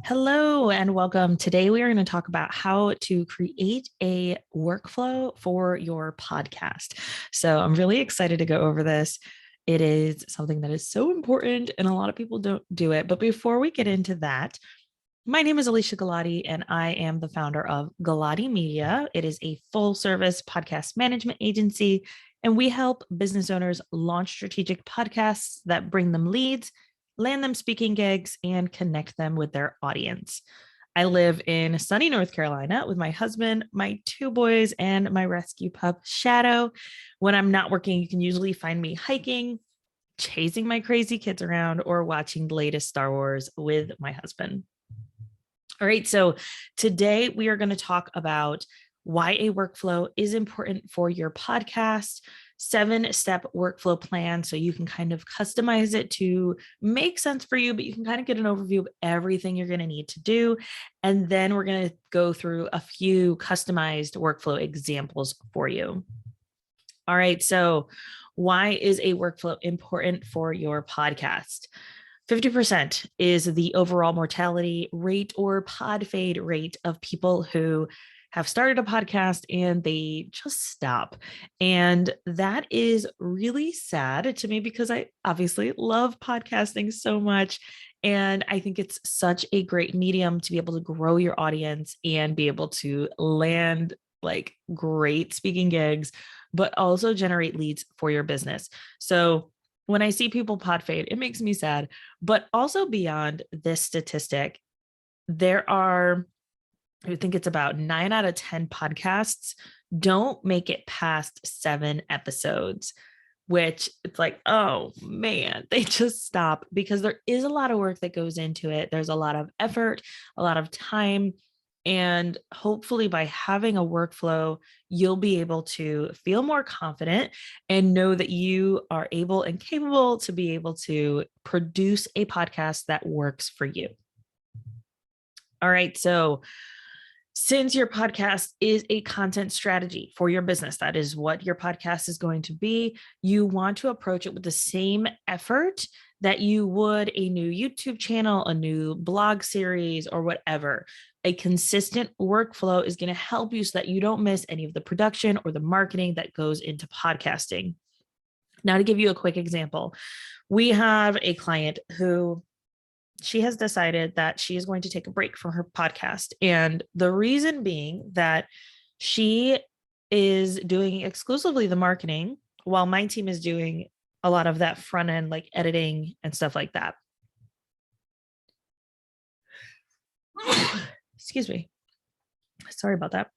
Hello and welcome. Today we are going to talk about how to create a workflow for your podcast. So I'm really excited to go over this. It is something that is so important and a lot of people don't do it. But before we get into that, my name is Alicia Galati and I am the founder of Galati Media. It is a full service podcast management agency and we help business owners launch strategic podcasts that bring them leads, land them speaking gigs, and connect them with their audience. I live in sunny North Carolina with my husband, my two boys, and my rescue pup, Shadow. When I'm not working, you can usually find me hiking, chasing my crazy kids around, or watching the latest Star Wars with my husband. All right, so today we are going to talk about why a workflow is important for your podcast, 7-step workflow plan. So you can kind of customize it to make sense for you, but you can kind of get an overview of everything you're going to need to do. And then we're going to go through a few customized workflow examples for you. All right, so why is a workflow important for your podcast? 50% is the overall mortality rate or pod fade rate of people who have started a podcast and they just stop. And that is really sad to me because I obviously love podcasting so much. And I think it's such a great medium to be able to grow your audience and be able to land like great speaking gigs, but also generate leads for your business. So when I see people pod fade, it makes me sad. But also beyond this statistic, there are, I think it's about 9 out of 10 podcasts don't make it past 7 episodes, which it's like, oh man, they just stop because there is a lot of work that goes into it. There's a lot of effort, a lot of time. And hopefully, by having a workflow, you'll be able to feel more confident and know that you are able and capable to be able to produce a podcast that works for you. All right. So, since your podcast is a content strategy for your business, that is what your podcast is going to be, you want to approach it with the same effort that you would a new YouTube channel, a new blog series, or whatever. A consistent workflow is going to help you so that you don't miss any of the production or the marketing that goes into podcasting. Now, to give you a quick example, we have a client who she has decided that she is going to take a break from her podcast. And the reason being that she is doing exclusively the marketing while my team is doing a lot of that front end, like editing and stuff like that. Excuse me. Sorry about that.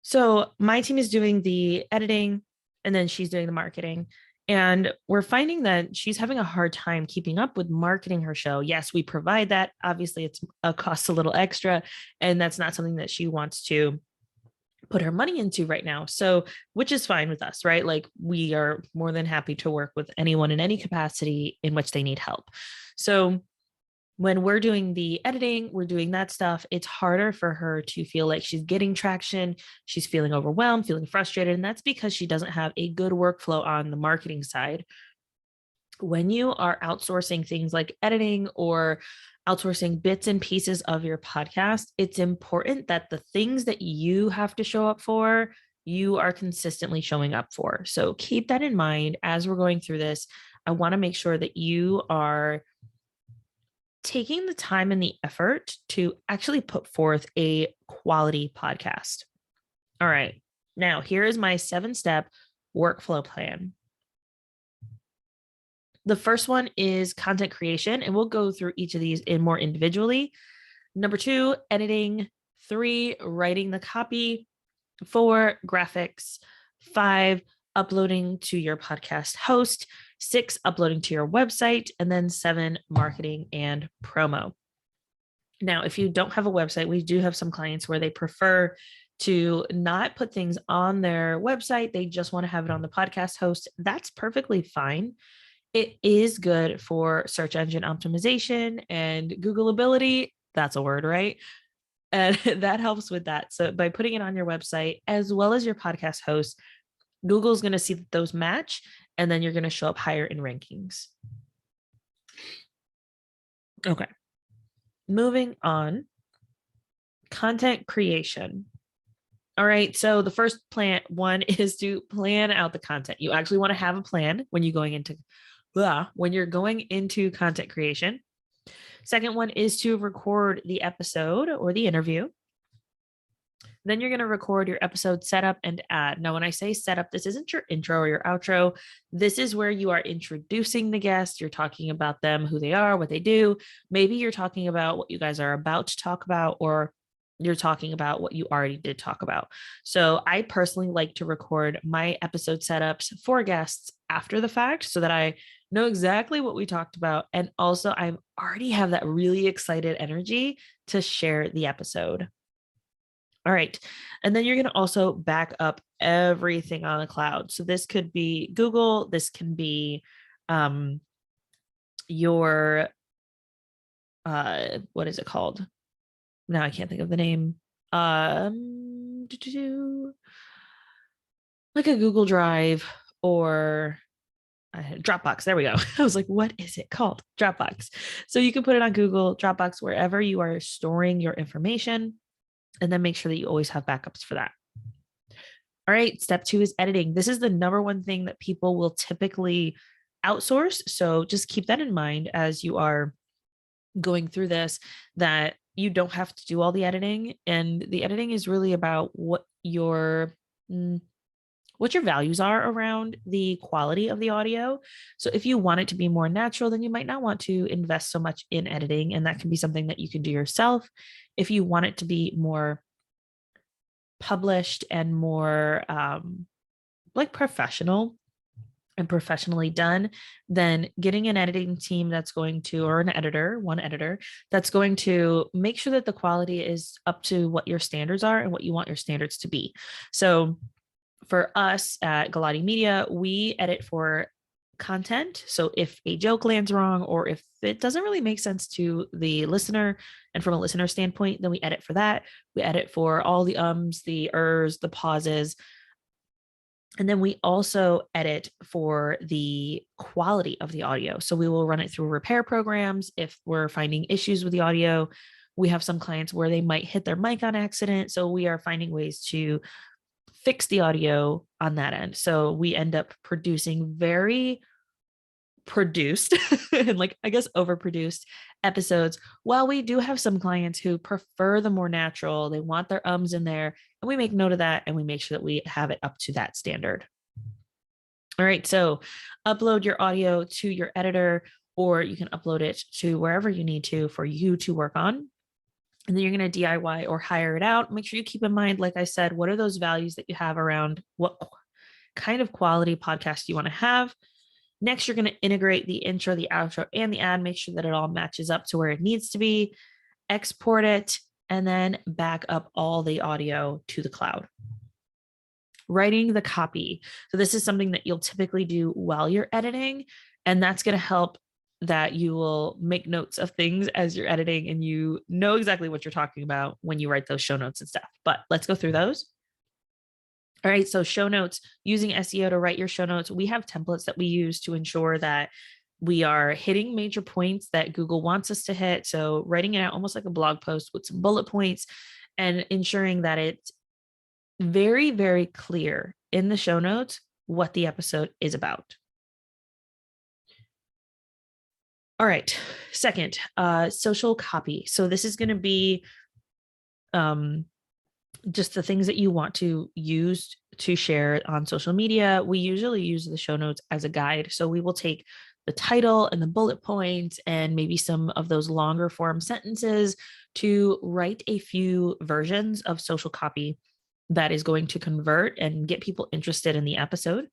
So my team is doing the editing and then she's doing the marketing. And we're finding that she's having a hard time keeping up with marketing her show. Yes, we provide that. Obviously, it's a cost a little extra, and that's not something that she wants to put her money into right now. So, which is fine with us, right? Like, we are more than happy to work with anyone in any capacity in which they need help. So, when we're doing the editing, we're doing that stuff, it's harder for her to feel like she's getting traction. She's feeling overwhelmed, feeling frustrated. And that's because she doesn't have a good workflow on the marketing side. When you are outsourcing things like editing or outsourcing bits and pieces of your podcast, it's important that the things that you have to show up for, you are consistently showing up for. So keep that in mind as we're going through this. I want to make sure that you are taking the time and the effort to actually put forth a quality podcast. All right. Now, here is my 7-step workflow plan. The first one is content creation, and we'll go through each of these in more individually. Number 2, editing. 3, writing the copy. 4, graphics. 5, uploading to your podcast host. 6, uploading to your website. And then 7, marketing and promo. Now, if you don't have a website, we do have some clients where they prefer to not put things on their website. They just want to have it on the podcast host. That's perfectly fine. It is good for search engine optimization and Googleability. That's a word, right? And that helps with that. So by putting it on your website as well as your podcast host, Google's going to see that those match, and then you're going to show up higher in rankings. Okay. moving on, content creation. All right. So the first one is to plan out the content. You actually want to have a plan when you're going into content creation. Second one is to record the episode or the interview. Then you're going to record your episode setup and ad. Now, when I say setup, this isn't your intro or your outro. This is where you are introducing the guest. You're talking about them, who they are, what they do. Maybe you're talking about what you guys are about to talk about, or you're talking about what you already did talk about. So I personally like to record my episode setups for guests after the fact so that I know exactly what we talked about. And also, I already have that really excited energy to share the episode. All right. And then you're going to also back up everything on the cloud. So this could be Google, this can be your what is it called? Now I can't think of the name. Like a Google Drive or Dropbox. There we go. I was like, what is it called? Dropbox. So you can put it on Google, Dropbox, wherever you are storing your information, and then make sure that you always have backups for that. All right. Step 2 is editing. This is the number one thing that people will typically outsource. So just keep that in mind as you are going through this, that you don't have to do all the editing. And the editing is really about what your values are around the quality of the audio. So if you want it to be more natural, then you might not want to invest so much in editing. And that can be something that you can do yourself. If you want it to be more published and more like professional and professionally done, then getting an editing team that's going to, or one editor that's going to make sure that the quality is up to what your standards are and what you want your standards to be. So for us at Galati Media, we edit for content. So if a joke lands wrong, or if it doesn't really make sense to the listener, and from a listener standpoint, then we edit for that. We edit for all the ums, the ers, the pauses. And then we also edit for the quality of the audio. So we will run it through repair programs. If we're finding issues with the audio, we have some clients where they might hit their mic on accident. So we are finding ways to fix the audio on that end. So we end up producing very produced and like, I guess, overproduced episodes. While we do have some clients who prefer the more natural, they want their ums in there, and we make note of that and we make sure that we have it up to that standard. All right. So upload your audio to your editor, or you can upload it to wherever you need to for you to work on. And then you're going to DIY or hire it out. Make sure you keep in mind, like I said, what are those values that you have around what kind of quality podcast you want to have. Next, you're going to integrate the intro, the outro, and the ad. Make sure that it all matches up to where it needs to be. Export it, and then back up all the audio to the cloud. Writing the copy. So this is something that you'll typically do while you're editing, and that's going to help that you will make notes of things as you're editing, and you know exactly what you're talking about when you write those show notes and stuff. But let's go through those. All right. So show notes, using SEO to write your show notes. We have templates that we use to ensure that we are hitting major points that Google wants us to hit. So writing it out almost like a blog post with some bullet points, and ensuring that it's very, very clear in the show notes what the episode is about. All right. Second, social copy. So this is going to be just the things that you want to use to share on social media. We usually use the show notes as a guide. So we will take the title and the bullet points and maybe some of those longer form sentences to write a few versions of social copy that is going to convert and get people interested in the episode.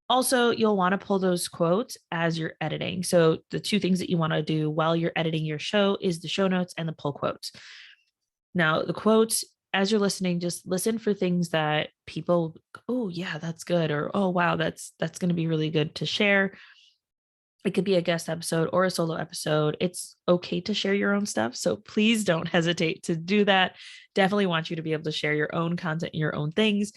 Also, you'll want to pull those quotes as you're editing. So the two things that you want to do while you're editing your show is the show notes and the pull quotes. Now, the quotes, as you're listening, just listen for things that people, oh yeah, that's good, or oh wow, that's going to be really good to share. It could be a guest episode or a solo episode. It's okay to share your own stuff, so please don't hesitate to do that. Definitely want you to be able to share your own content, your own things.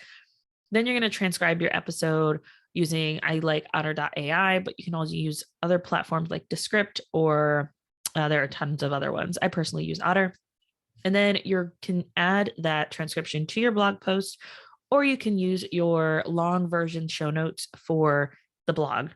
Then you're going to transcribe your episode using, I like Otter.ai, but you can also use other platforms like Descript or There are tons of other ones. I personally use Otter. And then you can add that transcription to your blog post, or you can use your long version show notes for the blog.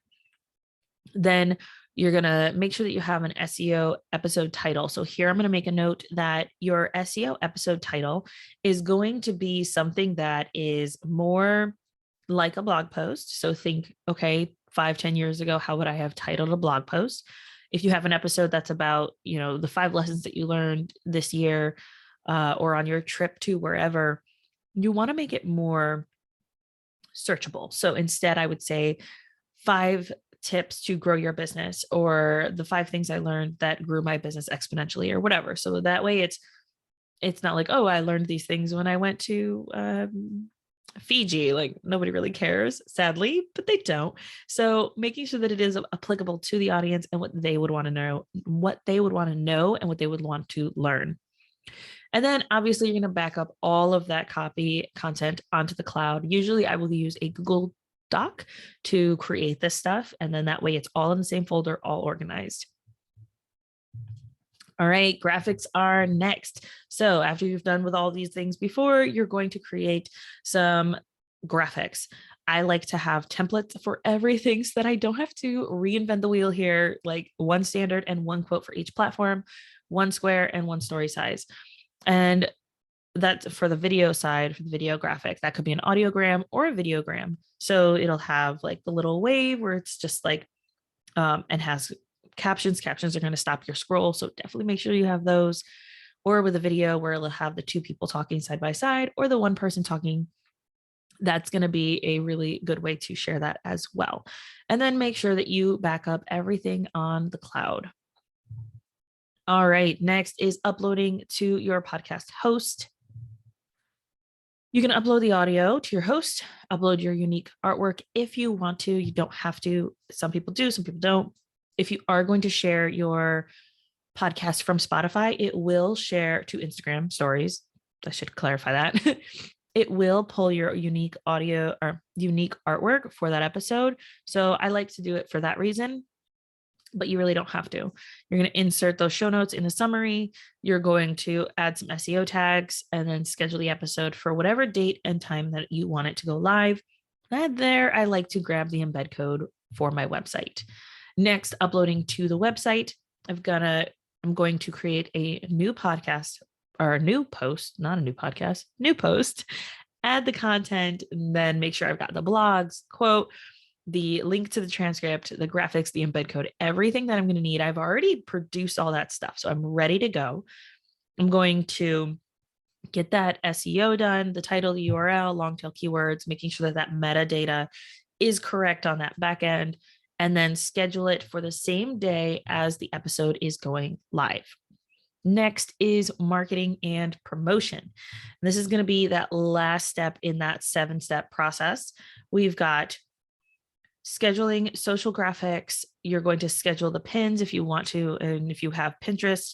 Then you're going to make sure that you have an SEO episode title. So here I'm going to make a note that your SEO episode title is going to be something that is more like a blog post. So think, okay, 5-10 years ago, how would I have titled a blog post? If you have an episode that's about, the 5 lessons that you learned this year, or on your trip to wherever, you want to make it more searchable. So instead, I would say 5 tips to grow your business, or the 5 things I learned that grew my business exponentially, or whatever. So that way it's not like, oh, I learned these things when I went to Fiji. Like, nobody really cares, sadly, but they don't. So making sure that it is applicable to the audience and what they would want to know, and what they would want to learn. And then obviously you're going to back up all of that copy content onto the cloud. Usually I will use a Google Doc to create this stuff. And then that way it's all in the same folder, all organized. All right, graphics are next. So after you've done with all these things before, you're going to create some graphics. I like to have templates for everything so that I don't have to reinvent the wheel here, like one standard and one quote for each platform, one square and one story size. And that's for the video side, for the video graphic. That could be an audiogram or a videogram. So it'll have like the little wave where it's just like, and has captions. Captions are going to stop your scroll. So definitely make sure you have those. Or with a video where it'll have the 2 people talking side by side, or the 1 person talking. That's going to be a really good way to share that as well. And then make sure that you back up everything on the cloud. All right, next is uploading to your podcast host. You can upload the audio to your host, upload your unique artwork if you want to. You don't have to. Some people do, some people don't. If you are going to share your podcast from Spotify, it will share to Instagram stories. I should clarify that. It will pull your unique audio or unique artwork for that episode. So I like to do it for that reason, but you really don't have to. You're going to insert those show notes in the summary. You're going to add some SEO tags and then schedule the episode for whatever date and time that you want it to go live. And there, I like to grab the embed code for my website. Next, uploading to the website, I'm going to create a new podcast, or a new post, not a new podcast, new post, add the content, and then make sure I've got the blogs, quote, the link to the transcript, the graphics, the embed code, everything that I'm going to need. I've already produced all that stuff, so I'm ready to go. I'm going to get that SEO done, the title, the URL, long tail keywords, making sure that that metadata is correct on that back end, and then schedule it for the same day as the episode is going live. Next is marketing and promotion. And this is going to be that last step in that 7-step process. We've got scheduling social graphics. You're going to schedule the pins if you want to, and if you have Pinterest,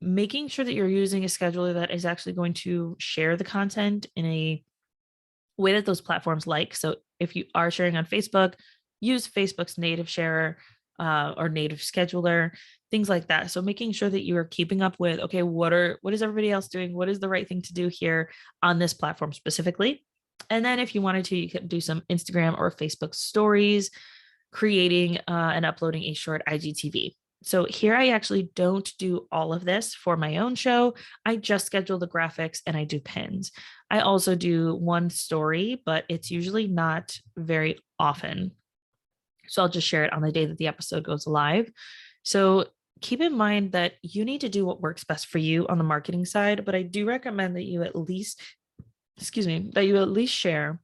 making sure that you're using a scheduler that is actually going to share the content in a way that those platforms like. So if you are sharing on Facebook, use Facebook's native sharer or native scheduler, things like that. So making sure that you are keeping up with, okay, what is everybody else doing? What is the right thing to do here on this platform specifically? And then if you wanted to, you could do some Instagram or Facebook stories, creating and uploading a short IGTV. So here I actually don't do all of this for my own show. I just schedule the graphics and I do pins. I also do one story, but it's usually not very often. So I'll just share it on the day that the episode goes live. So keep in mind that you need to do what works best for you on the marketing side, but I do recommend that you at least share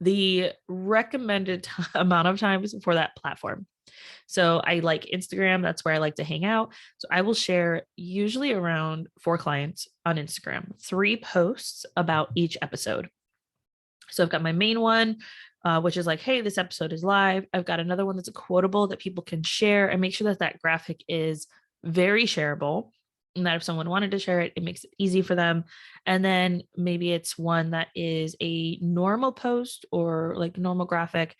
the recommended amount of times for that platform. So I like Instagram. That's where I like to hang out. So I will share usually around 4 clients on Instagram, 3 posts about each episode. So I've got my main one, which is like, hey, this episode is live. I've got another one that's a quotable that people can share, and make sure that that graphic is very shareable, and that if someone wanted to share it, it makes it easy for them. And then maybe it's one that is a normal post or like normal graphic,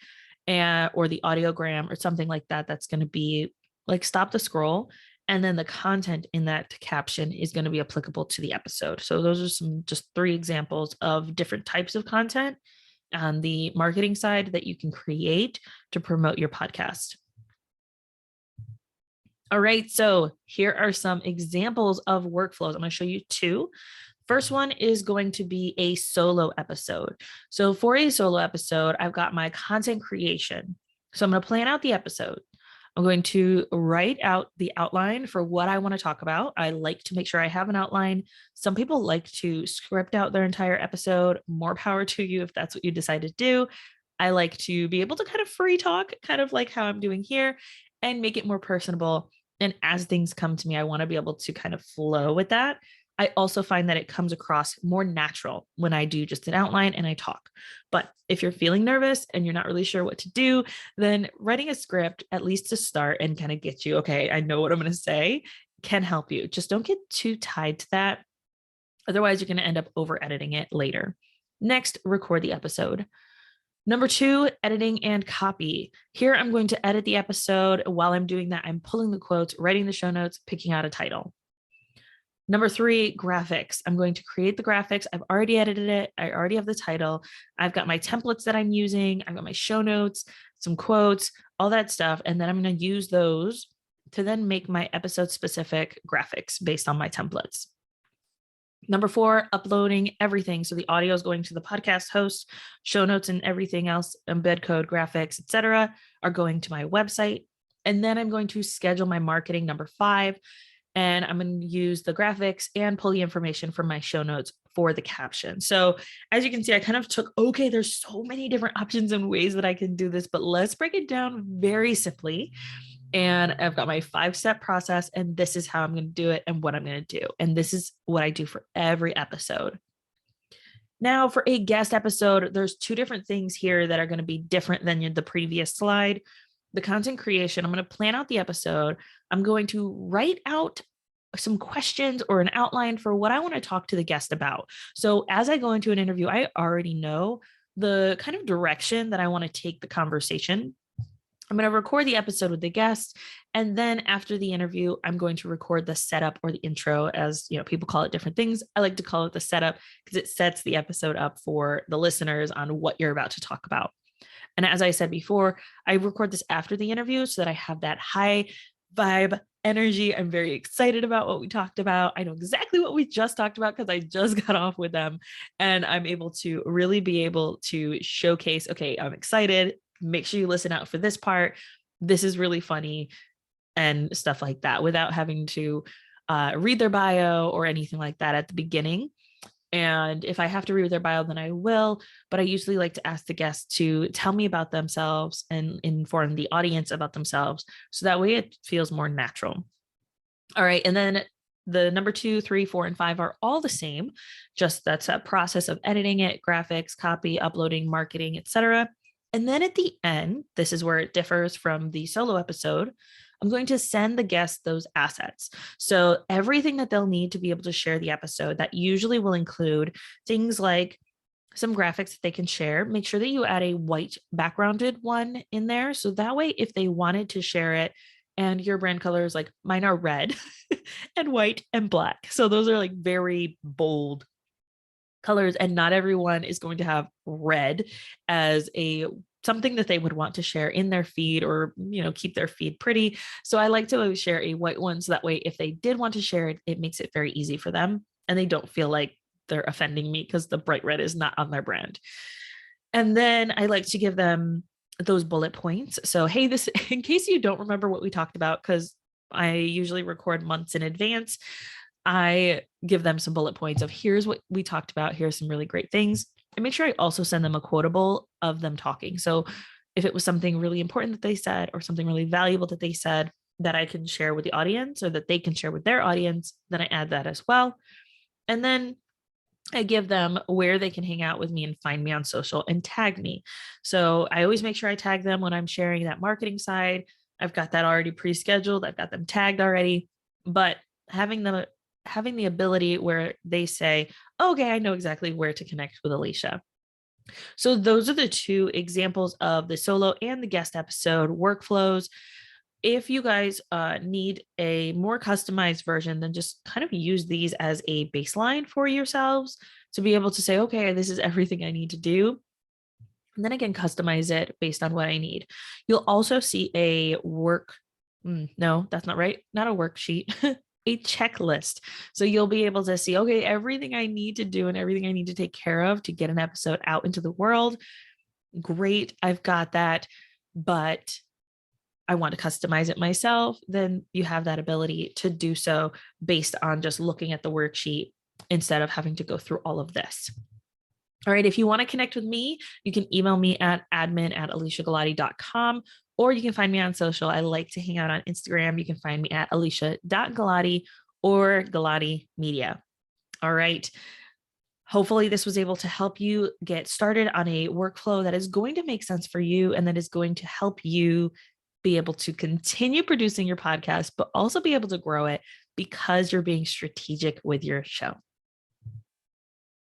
or the audiogram or something like that. That's going to be like, stop the scroll And then the content in that caption is going to be applicable to the episode. So those are some just 3 examples of different types of content on the marketing side that you can create to promote your podcast. All right, so here are some examples of workflows. I'm going to show you 2. First one is going to be a solo episode. So for a solo episode, I've got my content creation. So I'm going to plan out the episode. I'm going to write out the outline for what I want to talk about. I like to make sure I have an outline. Some people like to script out their entire episode. More power to you if that's what you decide to do. I like to be able to kind of free talk, kind of like how I'm doing here, and make it more personable. And as things come to me, I want to be able to kind of flow with that. I also find that it comes across more natural when I do just an outline and I talk. But if you're feeling nervous and you're not really sure what to do, then writing a script, at least to start and kind of get you, okay, I know what I'm going to say, can help you. Just don't get too tied to that. Otherwise, you're going to end up over editing it later. Next, record the episode. Number 2, editing and copy. Here, I'm going to edit the episode. While I'm doing that, I'm pulling the quotes, writing the show notes, picking out a title. Number 3, graphics. I'm going to create the graphics. I've already edited it. I already have the title. I've got my templates that I'm using. I've got my show notes, some quotes, all that stuff. And then I'm going to use those to then make my episode specific graphics based on my templates. Number 4, uploading everything. So the audio is going to the podcast host, show notes and everything else, embed code, graphics, etc., are going to my website. And then I'm going to schedule my marketing, number 5. And I'm going to use the graphics and pull the information from my show notes for the caption. So as you can see, I kind of took, okay, there's so many different options and ways that I can do this, but let's break it down very simply. And I've got my 5-step process, and this is how I'm going to do it and what I'm going to do. And this is what I do for every episode. Now, for a guest episode, there's 2 different things here that are going to be different than the previous slide. The content creation, I'm going to plan out the episode. I'm going to write out some questions or an outline for what I want to talk to the guest about. So as I go into an interview, I already know the kind of direction that I want to take the conversation. I'm going to record the episode with the guest. And then after the interview, I'm going to record the setup or the intro, as people call it different things. I like to call it the setup because it sets the episode up for the listeners on what you're about to talk about. And as I said before, I record this after the interview so that I have that high vibe energy. I'm very excited about what we talked about. I know exactly what we just talked about because I just got off with them, and I'm able to really be able to showcase, okay, I'm excited. Make sure you listen out for this part. This is really funny and stuff like that without having to read their bio or anything like that at the beginning. And if I have to read their bio, then I will. But I usually like to ask the guests to tell me about themselves and inform the audience about themselves. So that way it feels more natural. All right. And then the number 2, 3, 4, and 5 are all the same. Just that's a process of editing it, graphics, copy, uploading, marketing, etc. And then at the end, this is where it differs from the solo episode. I'm going to send the guests those assets. So everything that they'll need to be able to share the episode, that usually will include things like some graphics that they can share. Make sure that you add a white backgrounded one in there. So that way, if they wanted to share it and your brand colors, like mine are red and white and black. So those are like very bold colors, and not everyone is going to have red as something that they would want to share in their feed or, keep their feed pretty. So I like to always share a white one. So that way, if they did want to share it, it makes it very easy for them and they don't feel like they're offending me because the bright red is not on their brand. And then I like to give them those bullet points. So, hey, this, in case you don't remember what we talked about, because I usually record months in advance, I give them some bullet points of here's what we talked about. Here's some really great things. And make sure I also send them a quotable of them talking. So if it was something really important that they said or something really valuable that they said that I can share with the audience or that they can share with their audience, then I add that as well. And then I give them where they can hang out with me and find me on social and tag me. So I always make sure I tag them when I'm sharing that marketing side. I've got that already pre-scheduled. I've got them tagged already, but having the ability where they say, okay, I know exactly where to connect with Alicia. So those are the 2 examples of the solo and the guest episode workflows. if you guys need a more customized version, then just kind of use these as a baseline for yourselves to be able to say, okay, this is everything I need to do. And then again, customize it based on what I need. You'll also see a no, that's not right. Not a worksheet, a checklist. So you'll be able to see, okay, everything I need to do and everything I need to take care of to get an episode out into the world. Great, I've got that. But I want to customize it myself, then you have that ability to do so based on just looking at the worksheet instead of having to go through all of this. All right. If you want to connect with me, you can email me at admin@aliciagalati.com, or you can find me on social. I like to hang out on Instagram. You can find me at alicia.galati or Galati Media. All right. Hopefully, this was able to help you get started on a workflow that is going to make sense for you and that is going to help you be able to continue producing your podcast, but also be able to grow it because you're being strategic with your show.